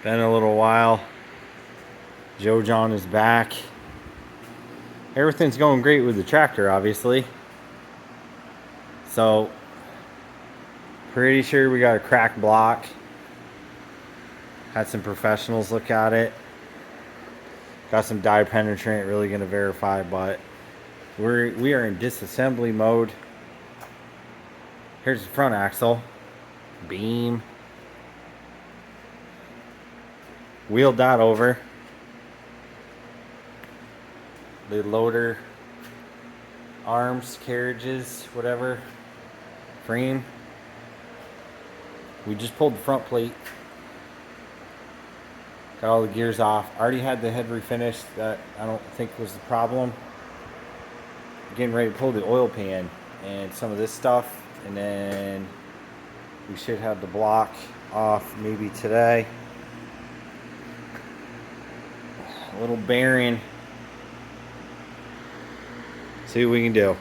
Been a little while. Joe John is back. Everything's going great with the tractor, obviously. So, pretty sure we got a cracked block. Had some professionals look at it. Got some dye penetrant, really gonna verify, but we are in disassembly mode. Here's the front axle, beam. Wheeled that over. The loader arms, carriages, whatever, frame. We just pulled the front plate. Got all the gears off. Already had the head refinished. That I don't think was the problem. Getting ready to pull the oil pan and some of this stuff, and then we should have the block off maybe today. A little bearing. See what we can do.